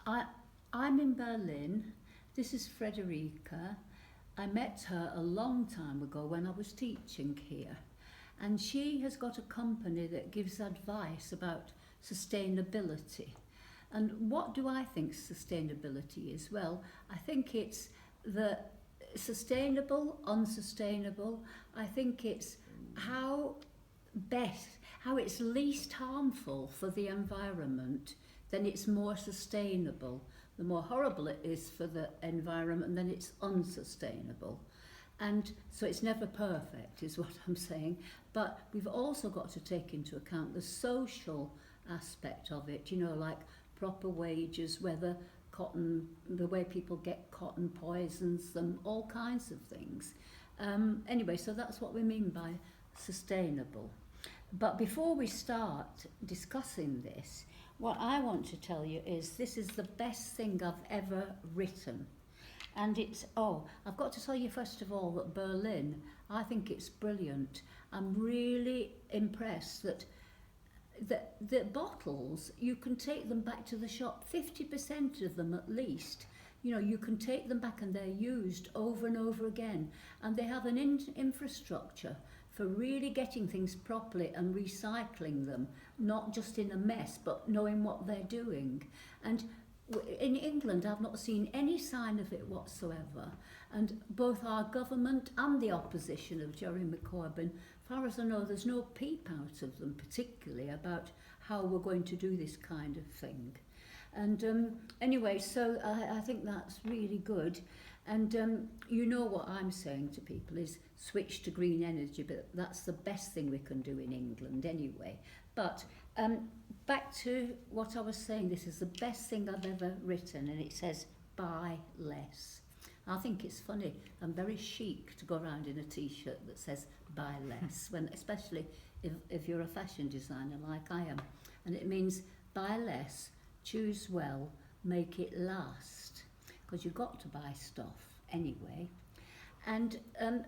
I, I'm in Berlin. This is Frederike. I met her a long time ago when I was teaching here. And she has got a company that gives advice about sustainability. And what do I think sustainability is? Well, I think it's the sustainable, unsustainable. I think it's how best, how it's least harmful for the environment, then it's more sustainable. The more horrible it is for the environment, then it's unsustainable. And so it's never perfect, is what I'm saying. But we've also got to take into account the social aspect of it, you know, like proper wages, whether cotton, the way people get cotton poisons them, all kinds of things. Anyway, so that's what we mean by sustainable. But before we start discussing this, what I want to tell you is this is the best thing I've ever written. And it's, I've got to tell you first of all that Berlin, I think it's brilliant. I'm really impressed that the bottles, you can take them back to the shop, 50% of them at least. You know, you can take them back and they're used over and over again. And they have an infrastructure for really getting things properly and recycling them, not just in a mess, but knowing what they're doing. And in England, I've not seen any sign of it whatsoever. And both our government and the opposition of Jeremy Corbyn, as far as I know, there's no peep out of them particularly about how we're going to do this kind of thing. And anyway, so I think that's really good. And you know what I'm saying to people is switch to green energy, but that's the best thing we can do in England anyway. But back to what I was saying, this is the best thing I've ever written, and it says buy less. I think it's funny and very chic to go around in a t-shirt that says buy less, when especially if you're a fashion designer like I am. And it means buy less, choose well, make it last, because you've got to buy stuff anyway. And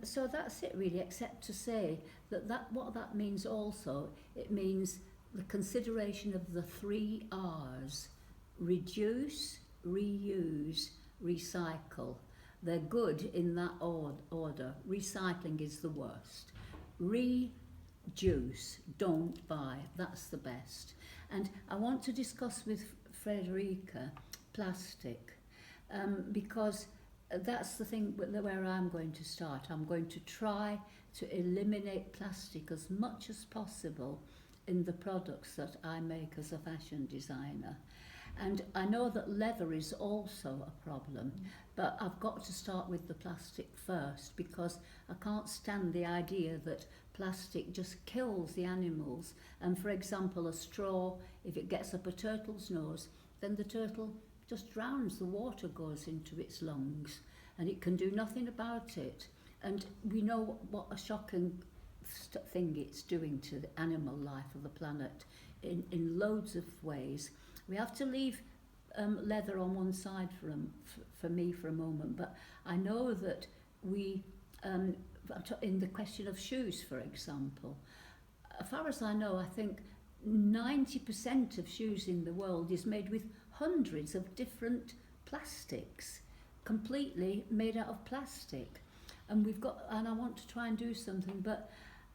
so that's it really, except to say that what that means also, it means the consideration of the 3 R's: reduce, reuse, recycle. They're good in that order. Recycling is the worst. Reduce, don't buy, that's the best. And I want to discuss with Frederike plastic, because that's the thing where I'm going to start. I'm going to try to eliminate plastic as much as possible in the products that I make as a fashion designer. And I know that leather is also a problem, but I've got to start with the plastic first, because I can't stand the idea that plastic just kills the animals. And for example, a straw, if it gets up a turtle's nose, then the turtle just drowns, the water goes into its lungs, and it can do nothing about it. And we know what a shocking thing it's doing to the animal life of the planet in loads of ways. We have to leave leather on one side for me for a moment, but I know that we, in the question of shoes, for example, as far as I know, I think 90% of shoes in the world is made with hundreds of different plastics, completely made out of plastic. And I want to try and do something, but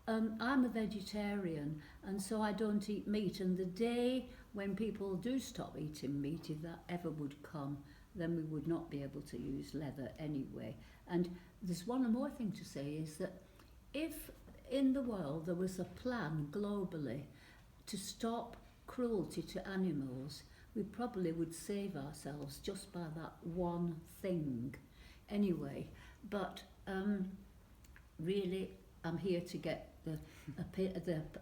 I'm a vegetarian, and so I don't eat meat. And the day when people do stop eating meat, if that ever would come, then we would not be able to use leather anyway. And there's one more thing to say, is that if in the world there was a plan globally to stop cruelty to animals, we probably would save ourselves just by that one thing anyway. But really, I'm here to get the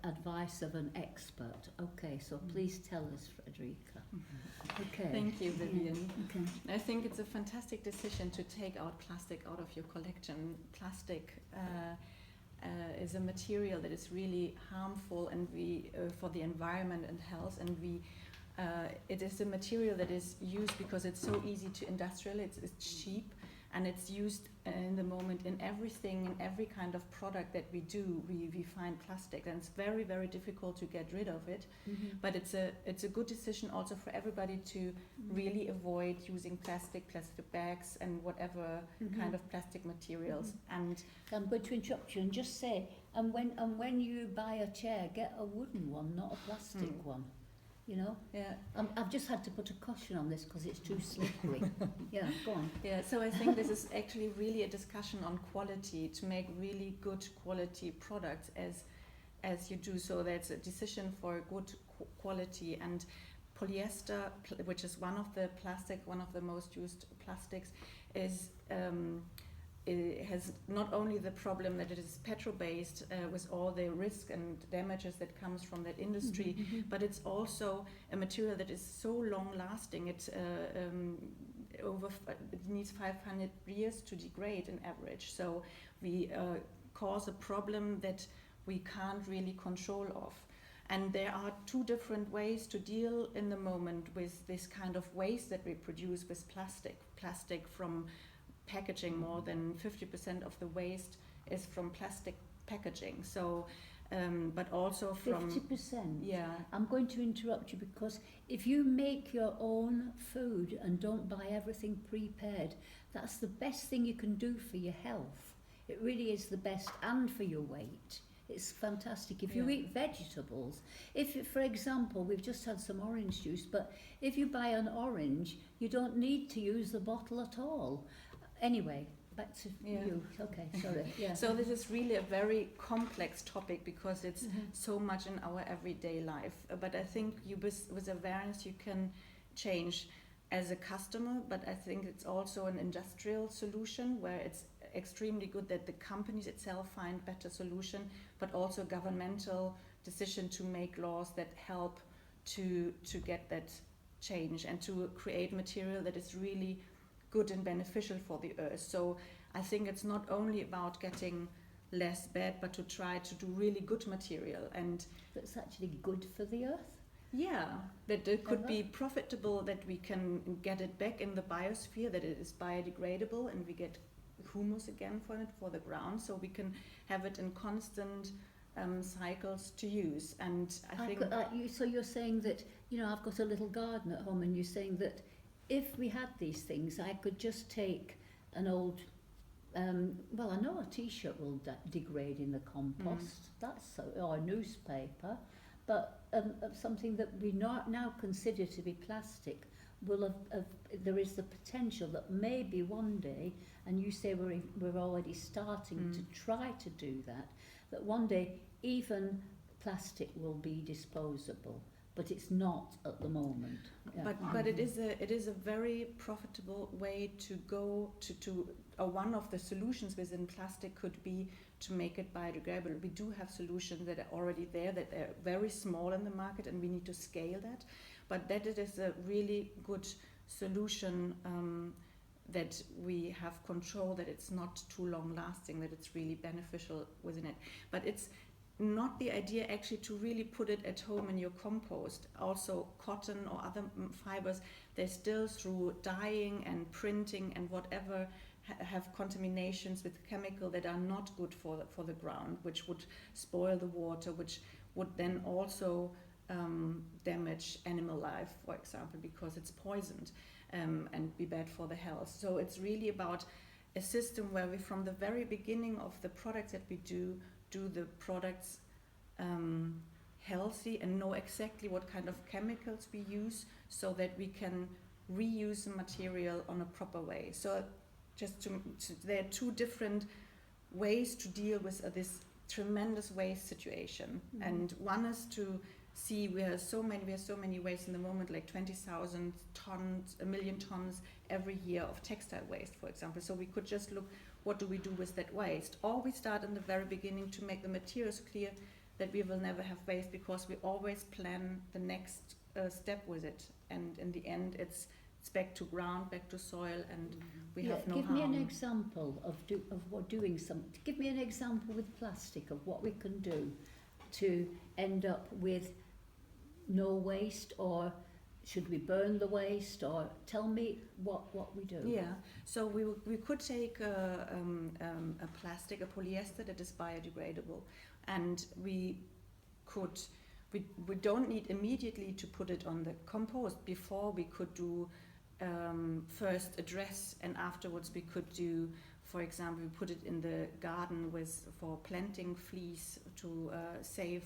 advice of an expert. Okay, so please tell us, Frederike. Okay. Thank you, Vivienne. Okay. I think it's a fantastic decision to take out plastic out of your collection. Plastic is a material that is really harmful, and for the environment and health, and it is a material that is used because it's so easy to industrialize. It's cheap, and it's used in the moment in everything, in every kind of product that we do. We find plastic, and it's very, very difficult to get rid of it. But it's a good decision also for everybody to really avoid using plastic bags, and whatever kind of plastic materials. And I'm going to interrupt you and just say, and when you buy a chair, get a wooden one, not a plastic one. You know? yeah. I've just had to put a caution on this because it's too slippery. Yeah, go on. Yeah, so I think this is actually really a discussion on quality, to make really good quality products as you do. So that's a decision for good quality. And polyester, which is one of the most used plastics, is it has not only the problem that it is petrol-based with all the risk and damages that comes from that industry, but it's also a material that is so long-lasting. It needs 500 years to degrade in average. So we cause a problem that we can't really control of. And there are two different ways to deal in the moment with this kind of waste that we produce with plastic. Plastic from packaging, more than 50% of the waste is from plastic packaging. So, but also from 50%. Yeah. I'm going to interrupt you because if you make your own food and don't buy everything prepared, that's the best thing you can do for your health. It really is the best, and for your weight. It's fantastic. If you eat vegetables, for example, we've just had some orange juice, but if you buy an orange, you don't need to use the bottle at all. Anyway, back to you. Okay, sorry. Yeah. So this is really a very complex topic because it's so much in our everyday life. But I think with awareness you can change as a customer, but I think it's also an industrial solution where it's extremely good that the companies itself find better solution, but also governmental decision to make laws that help to get that change and to create material that is really good and beneficial for the earth. So I think it's not only about getting less bad, but to try to do really good material, and that's actually good for the earth. Yeah, that it could be profitable, that we can get it back in the biosphere, that it is biodegradable, and we get humus again for the ground, so we can have it in constant cycles to use. And I think so you're saying that, I've got a little garden at home, and you're saying that if we had these things, I could just take an old, I know a t-shirt will degrade in the compost, or a newspaper, but something that we now consider to be plastic will there is the potential that maybe one day, and you say we're already starting to try to do that one day even plastic will be disposable. But it's not at the moment. Yeah. But it is a very profitable way to go to one of the solutions within plastic could be to make it biodegradable. We do have solutions that are already there, that are very small in the market, and we need to scale that. But that it is a really good solution that we have control, that it's not too long lasting, that it's really beneficial within it. But it's not the idea actually to really put it at home in your compost. Also cotton or other fibers, they still, through dyeing and printing and whatever, have contaminations with chemical that are not good for the ground, which would spoil the water, which would then also damage animal life, for example, because it's poisoned, and be bad for the health. So it's really about a system where we, from the very beginning of the products that we do the products healthy and know exactly what kind of chemicals we use, so that we can reuse the material on a proper way. So there are two different ways to deal with this tremendous waste situation. And one is to see we have so many waste in the moment, like 20,000 tons, 1 million tons every year of textile waste, for example. So we could just look, what do we do with that waste? Or we start in the very beginning to make the materials clear that we will never have waste, because we always plan the next step with it. And in the end, it's back to ground, back to soil, and we have no harm. Give me an example of doing something. Give me an example with plastic of what we can do to end up with no waste, or should we burn the waste, or tell me what we do? Yeah, so we could take a plastic, a polyester that is biodegradable, and we don't need immediately to put it on the compost. Before we could do first address, and afterwards we could do, for example, we put it in the garden for planting fleece to save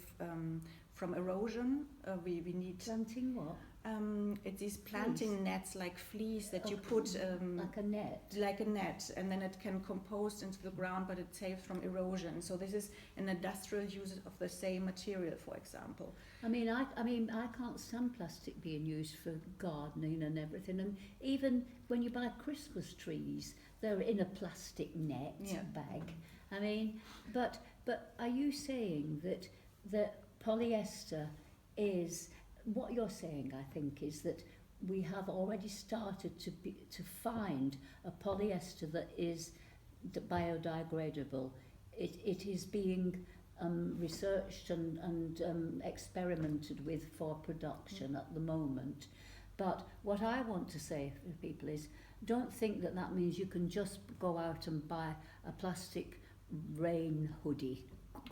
from erosion. We need Planting what? It's these planting nets, like fleece that you put like a net. like a net, and then it can compost into the ground, but it saves from erosion. So this is an industrial use of the same material, for example. I mean, I can't stand plastic being used for gardening and everything. And even when you buy Christmas trees, they're in a plastic net bag. I mean, but are you saying that polyester is, what you're saying, I think, is that we have already started to find a polyester that is biodegradable. It is being researched and experimented with for production at the moment. But what I want to say for people is, don't think that means you can just go out and buy a plastic rain hoodie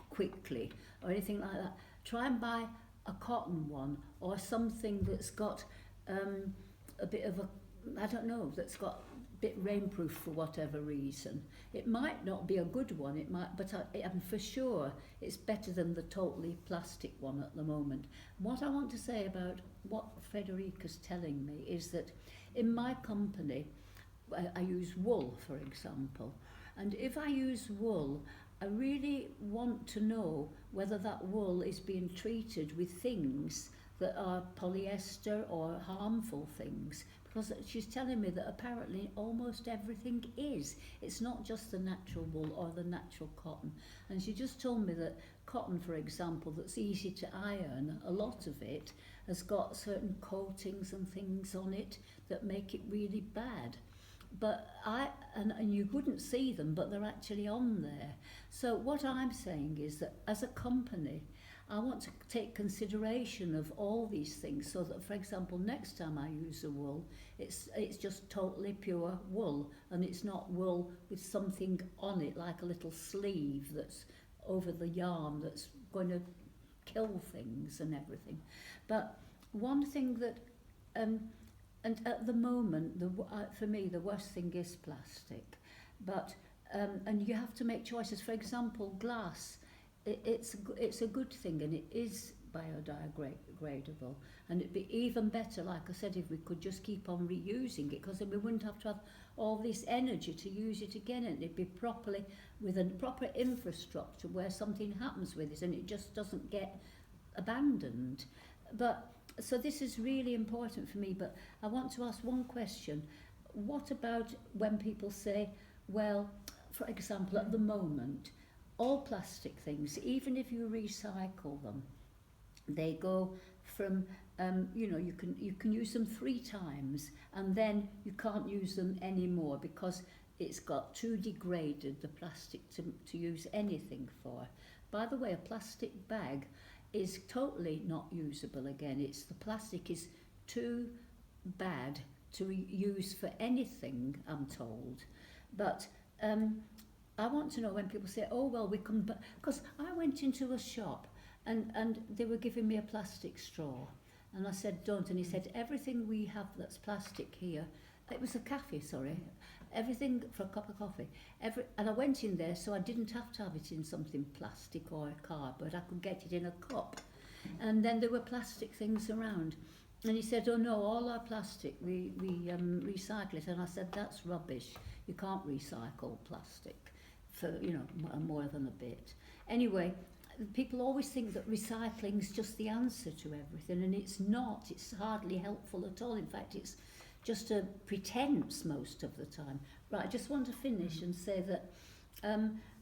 quickly or anything like that. Try and buy a cotton one, or something that's got a bit of that's got a bit rainproof for whatever reason. It might not be a good one, it might, but I'm for sure it's better than the totally plastic one at the moment. What I want to say about what Frederike's telling me is that in my company, I use wool, for example, and if I use wool, I really want to know whether that wool is being treated with things that are polyester or harmful things, because she's telling me that apparently almost everything is. It's not just the natural wool or the natural cotton. And she just told me that cotton, for example, that's easy to iron, a lot of it has got certain coatings and things on it that make it really bad. But and you wouldn't see them, but they're actually on there. So what I'm saying is that as a company, I want to take consideration of all these things, so that, for example, next time I use a wool, it's just totally pure wool, and it's not wool with something on it like a little sleeve that's over the yarn that's going to kill things and everything. But one thing that and at the moment, for me, the worst thing is plastic. But and you have to make choices. For example, glass. It's a good thing, and it is biodegradable. And it'd be even better, like I said, if we could just keep on reusing it, because then we wouldn't have to have all this energy to use it again, and it'd be properly with a proper infrastructure where something happens with it and it just doesn't get abandoned. But so this is really important for me, but I want to ask one question. What about when people say, well, for example, at the moment, all plastic things, even if you recycle them, they go from, you can use them 3 times, and then you can't use them anymore because it's got too degraded, the plastic, to use anything for. By the way, a plastic bag is totally not usable again. The plastic is too bad to use for anything, I'm told. But I want to know when people say, oh, well, we can, because I went into a shop and they were giving me a plastic straw. And I said, don't. And he said, everything we have that's plastic here, it was a cafe, sorry, everything for a cup of coffee. And I went in there, so I didn't have to have it in something plastic or cardboard. I could get it in a cup. And then there were plastic things around. And he said, oh no, all our plastic, we recycle it. And I said, that's rubbish. You can't recycle plastic for, more than a bit. Anyway, people always think that recycling is just the answer to everything, and it's not. It's hardly helpful at all. In fact, it's just a pretense most of the time. Right, I just want to finish and say that,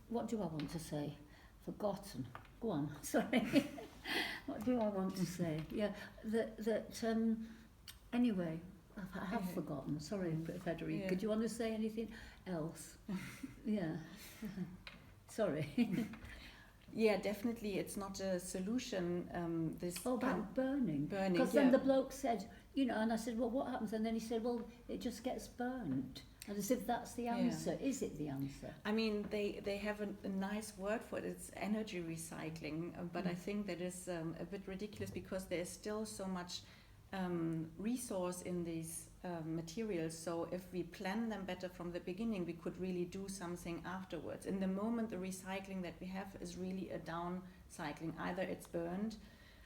what do I want to say? Forgotten. Go on, sorry. What do I want to say? Yeah, anyway, I have forgotten. Sorry, Frederike. Yeah. Do you want to say anything else? Yeah. Sorry. Yeah, definitely, it's not a solution. About burning. Burning, Because yeah. then the bloke said, you know, and I said, well, what happens? And then he said, well, it just gets burnt. And as if that's the answer. Is it the answer? I mean, they have a nice word for it. It's energy recycling, but I think that is a bit ridiculous because there's still so much resource in these materials. So if we plan them better from the beginning, we could really do something afterwards. In the moment, the recycling that we have is really a downcycling. Either it's burned,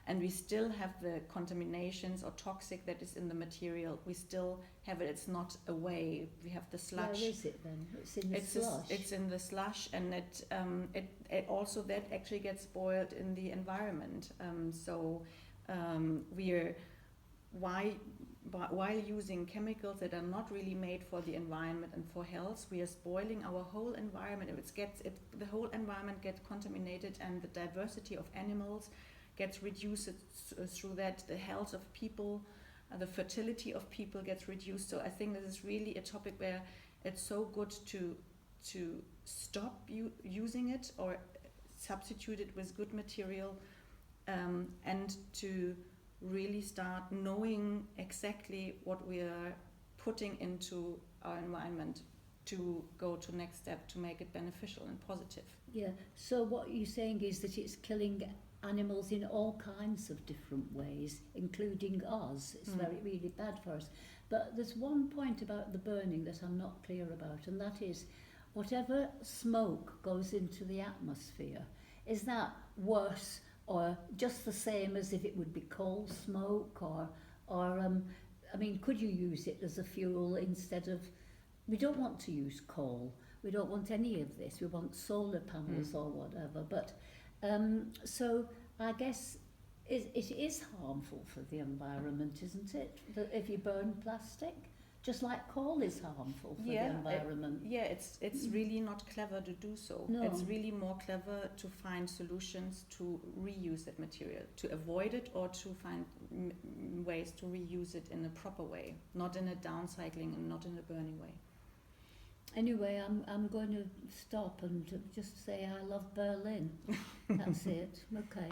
and we still have the contaminations or toxic that is in the material. We still have it. It's not away. We have the sludge. Where is it then? It's in the slush. It's in the slush, and it also that actually gets spoiled in the environment. While using chemicals that are not really made for the environment and for health, we are spoiling our whole environment. The whole environment gets contaminated, and the diversity of animals gets reduced through that. The health of people, the fertility of people gets reduced. So I think this is really a topic where it's so good to stop using it or substitute it with good material, and to really start knowing exactly what we are putting into our environment to go to next step to make it beneficial and positive. Yeah, so what you're saying is that it's killing animals in all kinds of different ways, including us. It's really bad for us. But there's one point about the burning that I'm not clear about, and that is whatever smoke goes into the atmosphere, is that worse or just the same as if it would be coal smoke, or I mean, could you use it as a fuel instead of, we don't want to use coal, we don't want any of this, we want solar panels or whatever, but so I guess it is harmful for the environment, isn't it, that if you burn plastic? Just like coal is harmful for the environment. It's really not clever to do so. No. It's really more clever to find solutions to reuse that material, to avoid it, or to find ways to reuse it in a proper way, not in a downcycling and not in a burning way. Anyway, I'm going to stop and just say I love Berlin. That's it. Okay.